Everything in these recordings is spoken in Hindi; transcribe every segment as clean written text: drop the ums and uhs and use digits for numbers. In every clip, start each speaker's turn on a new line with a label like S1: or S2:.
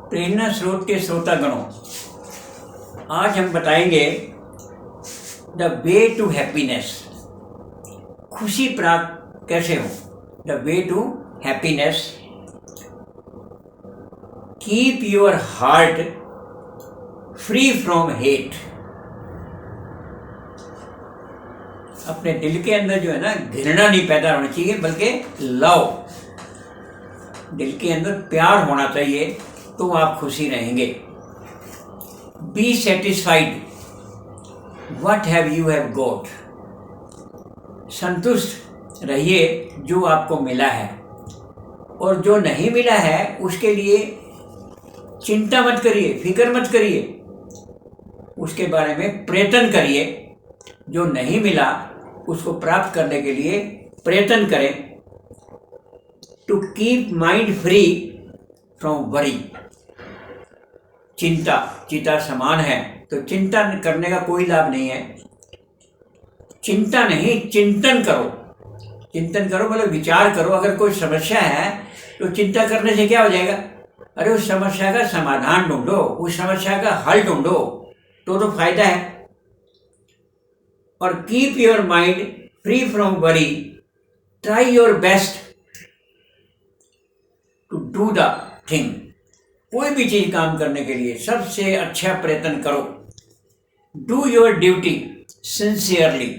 S1: प्रेरणा स्रोत के श्रोतागणों, आज हम बताएंगे द वे टू हैप्पीनेस। खुशी प्राप्त कैसे हो? The way to happiness. Keep your heart free from hate. अपने दिल के अंदर जो है ना, घृणा नहीं पैदा होनी चाहिए, बल्कि लव। दिल के अंदर प्यार होना चाहिए, तो आप खुशी रहेंगे। Be satisfied what have you have got. संतुष्ट रहिए जो आपको मिला है, और जो नहीं मिला है उसके लिए चिंता मत करिए, फिक्र मत करिए, उसके बारे में प्रयत्न करिए। जो नहीं मिला उसको प्राप्त करने के लिए प्रयत्न करें। To keep mind free from worry. चिंता समान है, तो चिंता करने का कोई लाभ नहीं है। चिंता नहीं, चिंतन करो। चिंतन करो मतलब विचार करो। अगर कोई समस्या है तो चिंता करने से क्या हो जाएगा? अरे उस समस्या का समाधान ढूंढो, उस समस्या का हल ढूंढो, तो फायदा है। और keep your mind free from worry. Try your best to do the thing. कोई भी चीज काम करने के लिए सबसे अच्छा प्रयत्न करो। Do your duty sincerely.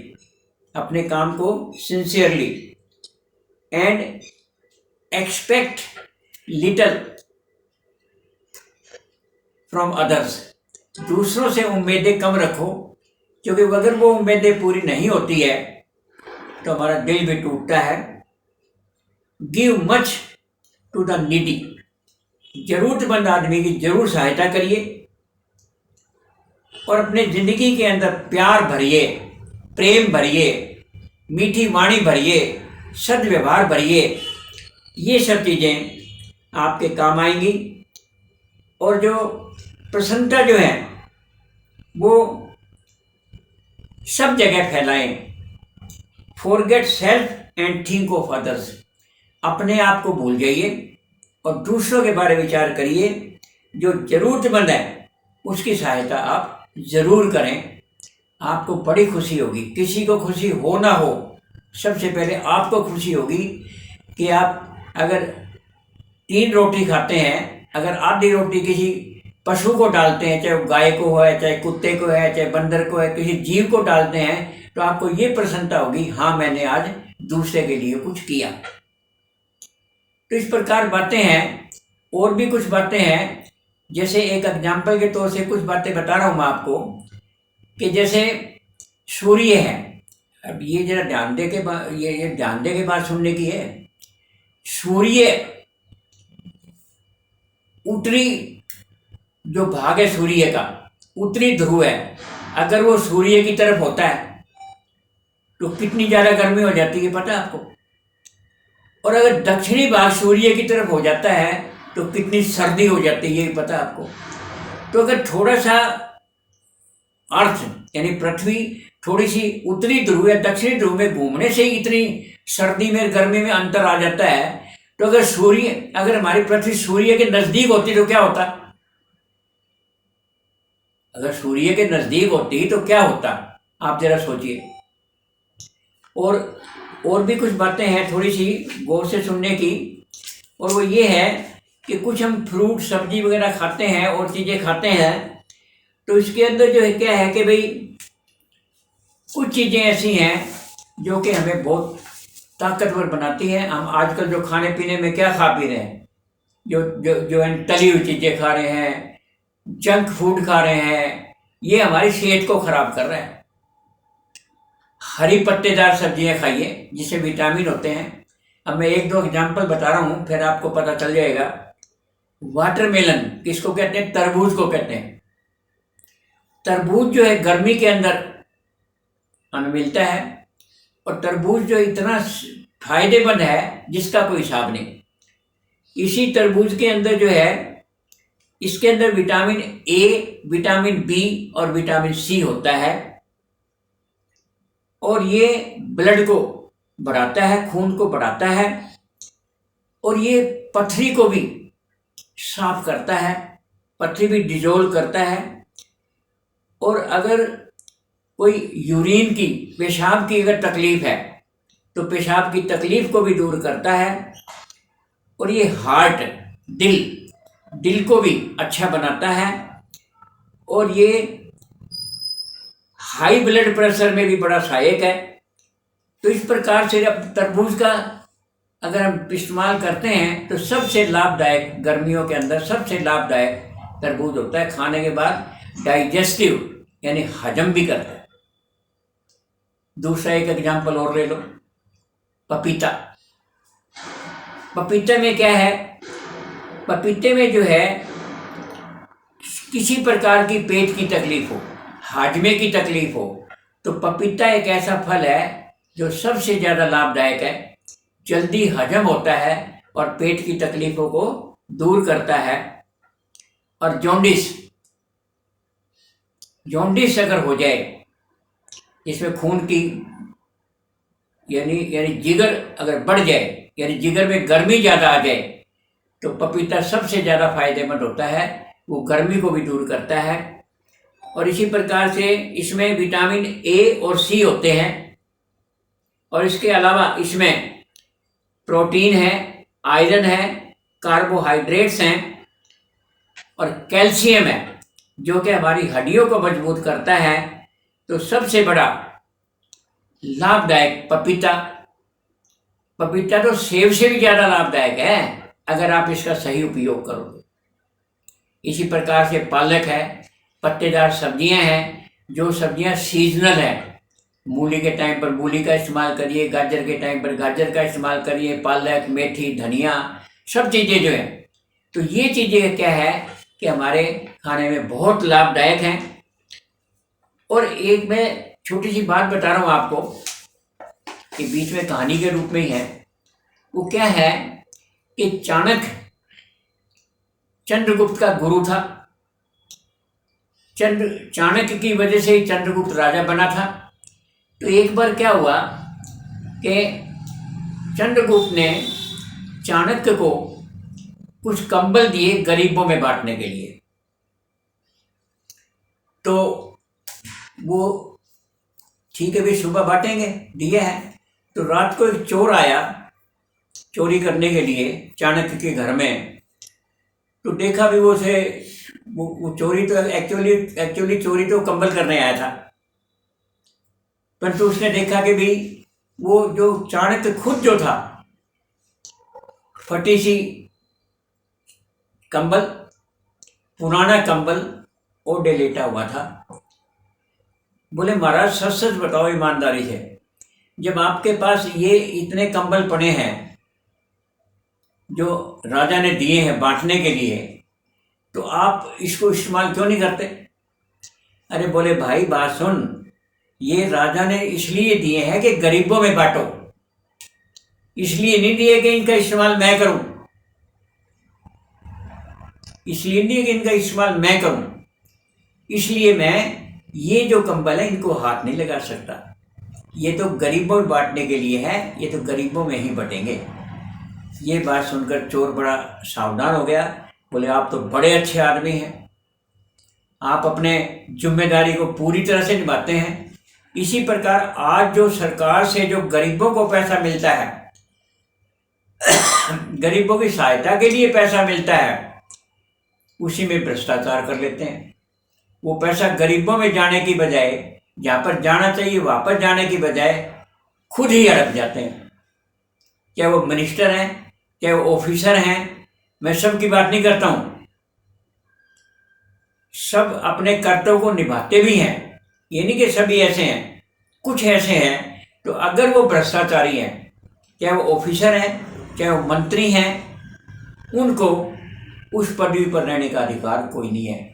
S1: अपने काम को sincerely. And expect little from others. दूसरों से उम्मीदें कम रखो, क्योंकि अगर वो उम्मीदें पूरी नहीं होती है तो हमारा दिल भी टूटता है। Give much to the needy. जरूरतमंद आदमी की जरूर सहायता करिए, और अपने जिंदगी के अंदर प्यार भरिए, प्रेम भरिए, मीठी वाणी भरिए, सद्व्यवहार भरिए। ये सब चीज़ें आपके काम आएंगी। और जो प्रसन्नता जो है वो सब जगह फैलाएं। Forget self and think of others. अपने आप को भूल जाइए और दूसरों के बारे में विचार करिए। जो जरूरतमंद है उसकी सहायता आप जरूर करें। आपको बड़ी खुशी होगी। किसी को खुशी हो ना हो, सबसे पहले आपको खुशी होगी कि आप अगर 3 रोटी खाते हैं, अगर आधी रोटी किसी पशु को डालते हैं, चाहे गाय को है, चाहे कुत्ते को है, चाहे बंदर को है, किसी जीव को डालते हैं, तो आपको ये प्रसन्नता होगी, हाँ मैंने आज दूसरे के लिए कुछ किया। तो इस प्रकार बातें हैं। और भी कुछ बातें हैं, जैसे एक एग्जाम्पल के तौर से कुछ बातें बता रहा हूँ मैं आपको, कि जैसे सूर्य है। अब ये जरा ध्यान दे के ये ध्यान दे के बात सुनने की है। सूर्य उत्तरी जो भाग है सूर्य का, उत्तरी ध्रुव है, अगर वो सूर्य की तरफ होता है तो कितनी ज्यादा गर्मी हो जाती है पता है आपको? और अगर दक्षिणी भाग सूर्य की तरफ हो जाता है तो कितनी सर्दी हो जाती है, ये पता है आपको? तो अगर थोड़ा सा अर्थ यानी पृथ्वी थोड़ी सी उत्तरी ध्रुव या दक्षिणी ध्रुव में घूमने से ही इतनी सर्दी में गर्मी में अंतर आ जाता है, तो अगर हमारी पृथ्वी सूर्य के नजदीक होती तो क्या होता? अगर सूर्य के नजदीक होती तो क्या होता, आप जरा सोचिए। और भी कुछ बातें हैं थोड़ी सी गौर से सुनने की। और वो ये है कि कुछ हम फ्रूट सब्जी वगैरह खाते हैं और चीज़ें खाते हैं, तो इसके अंदर जो है क्या है कि भाई कुछ चीज़ें ऐसी हैं जो कि हमें बहुत ताकतवर बनाती हैं। हम आजकल जो खाने पीने में क्या खा पी रहे हैं, जो तली हुई चीज़ें खा रहे हैं, जंक फूड खा रहे हैं, ये हमारी सेहत को खराब कर रहा है। हरी पत्तेदार सब्जियां खाइए जिससे विटामिन होते हैं। अब मैं 1-2 एग्जाम्पल बता रहा हूँ, फिर आपको पता चल जाएगा। वाटरमेलन किसको कहते हैं? तरबूज को कहते हैं। तरबूज जो है गर्मी के अंदर हमें मिलता है, और तरबूज जो इतना फायदेमंद है जिसका कोई हिसाब नहीं। इसी तरबूज के अंदर जो है, इसके अंदर विटामिन ए, विटामिन बी और विटामिन सी होता है, और ये ब्लड को बढ़ाता है, खून को बढ़ाता है, और ये पथरी को भी साफ करता है। पथरी भी डिजोल्व करता है। और अगर कोई यूरिन की, पेशाब की अगर तकलीफ है तो पेशाब की तकलीफ को भी दूर करता है। और ये हार्ट, दिल को भी अच्छा बनाता है। और ये हाई ब्लड प्रेशर में भी बड़ा सहायक है। तो इस प्रकार से अब तरबूज का अगर हम इस्तेमाल करते हैं तो सबसे लाभदायक, गर्मियों के अंदर सबसे लाभदायक तरबूज होता है। खाने के बाद डाइजेस्टिव यानी हजम भी करता है। दूसरा एक एग्जाम्पल और ले लो, पपीता। पपीते में क्या है, पपीते में जो है किसी प्रकार की पेट की तकलीफ हो, हाजमे की तकलीफ हो, तो पपीता एक ऐसा फल है जो सबसे ज़्यादा लाभदायक है। जल्दी हजम होता है और पेट की तकलीफ़ों को दूर करता है। और जॉन्डिस अगर हो जाए, इसमें खून की यानी जिगर अगर बढ़ जाए, यानी जिगर में गर्मी ज़्यादा आ जाए, तो पपीता सबसे ज़्यादा फायदेमंद होता है। वो गर्मी को भी दूर करता है। और इसी प्रकार से इसमें विटामिन ए और सी होते हैं। और इसके अलावा इसमें प्रोटीन है, आयरन है, कार्बोहाइड्रेट्स हैं और कैल्शियम है, जो कि हमारी हड्डियों को मजबूत करता है। तो सबसे बड़ा लाभदायक पपीता तो सेब से भी ज़्यादा लाभदायक है अगर आप इसका सही उपयोग करोगे। इसी प्रकार से पालक है, पत्तेदार सब्जियां हैं, जो सब्जियां सीजनल हैं। मूली के टाइम पर मूली का इस्तेमाल करिए, गाजर के टाइम पर गाजर का इस्तेमाल करिए, पालक, मेथी, धनिया, सब चीज़ें जो हैं। तो ये चीज़ें क्या है कि हमारे खाने में बहुत लाभदायक हैं। और एक मैं छोटी सी बात बता रहा हूँ आपको कि बीच में कहानी के रूप में ही है। वो क्या है कि चाणक्य चंद्रगुप्त का गुरु था। चाणक्य की वजह से ही चंद्रगुप्त राजा बना था। तो एक बार क्या हुआ कि चंद्रगुप्त ने चाणक्य को कुछ कंबल दिए गरीबों में बांटने के लिए। तो वो ठीक है भाई, सुबह बांटेंगे, दिया है। तो रात को एक चोर आया चोरी करने के लिए चाणक्य के घर में। तो देखा भी वो चोरी तो एक्चुअली चोरी तो कंबल करने आया था, परंतु उसने देखा कि भी वो जो चाणक्य खुद जो था, फटी सी कंबल, पुराना कंबल ओढ़े लेटा हुआ था। बोले महाराज सच सच बताओ ईमानदारी से, जब आपके पास ये इतने कंबल पड़े हैं जो राजा ने दिए हैं बांटने के लिए, तो आप इसको इस्तेमाल क्यों नहीं करते? अरे बोले भाई बात सुन, ये राजा ने इसलिए दिए हैं कि गरीबों में बांटो, इसलिए नहीं दिए कि इनका इस्तेमाल मैं करूं, इसलिए नहीं कि इनका इस्तेमाल मैं करूं, इसलिए मैं ये जो कंबल है इनको हाथ नहीं लगा सकता। ये तो गरीबों में बांटने के लिए है, ये तो गरीबों में ही बटेंगे। ये बात सुनकर चोर बड़ा सावधान हो गया। बोले आप तो बड़े अच्छे आदमी हैं, आप अपने जिम्मेदारी को पूरी तरह से निभाते हैं। इसी प्रकार आज जो सरकार से जो गरीबों को पैसा मिलता है, गरीबों की सहायता के लिए पैसा मिलता है, उसी में भ्रष्टाचार कर लेते हैं। वो पैसा गरीबों में जाने की बजाय, जहाँ पर जाना चाहिए वापस जाने की बजाय, खुद ही अड़क जाते हैं। चाहे वो मिनिस्टर हैं, चाहे वो ऑफिसर हैं, मैं सब की बात नहीं करता हूँ, सब अपने कर्तव्य को निभाते भी हैं। ये नहीं कि सभी ऐसे हैं, कुछ ऐसे हैं। तो अगर वो भ्रष्टाचारी हैं, चाहे वो ऑफिसर हैं, चाहे वो मंत्री हैं, उनको उस पदवी पर रहने का अधिकार कोई नहीं है।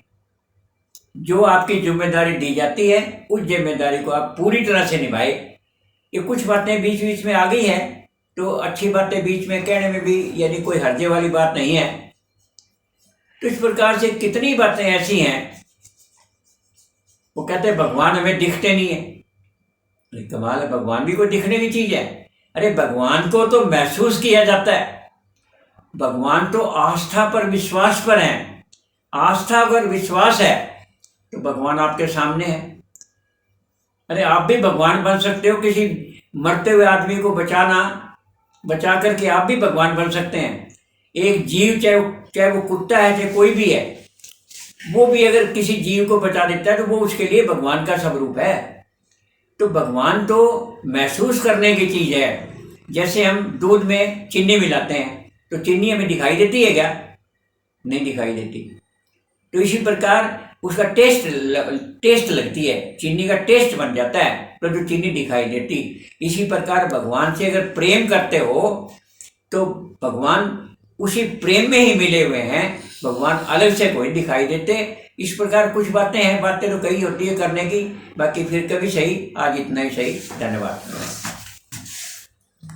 S1: जो आपकी जिम्मेदारी दी जाती है, उस जिम्मेदारी को आप पूरी तरह से निभाए। ये कुछ बातें बीच बीच में आ गई हैं, तो अच्छी बातें बीच में कहने में भी यानी कोई हर्जे वाली बात नहीं है। तो इस प्रकार से कितनी बातें ऐसी हैं। वो कहते हैं भगवान हमें दिखते नहीं है। अरे कमाल है, भगवान भी कोई दिखने की चीज है? अरे भगवान को तो महसूस किया जाता है। भगवान तो आस्था पर, विश्वास पर है। आस्था अगर विश्वास है तो भगवान आपके सामने है। अरे आप भी भगवान बन सकते हो, किसी मरते हुए आदमी को बचा करके आप भी भगवान बन सकते हैं। एक जीव, चाहे वो कुत्ता है चाहे कोई भी है, वो भी अगर किसी जीव को बचा देता है तो वो उसके लिए भगवान का स्वरूप है। तो भगवान तो महसूस करने की चीज़ है। जैसे हम दूध में चीनी मिलाते हैं तो चीनी हमें दिखाई देती है क्या? नहीं दिखाई देती। तो इसी प्रकार उसका टेस्ट लगती है, चीनी का टेस्ट बन जाता है, तो जो चीनी दिखाई देती। इसी प्रकार भगवान से अगर प्रेम करते हो तो भगवान उसी प्रेम में ही मिले हुए हैं, भगवान अलग से कोई दिखाई देते। इस प्रकार कुछ बातें हैं, बातें तो कई होती है करने की, बाकी फिर कभी सही। आज इतना ही सही, धन्यवाद।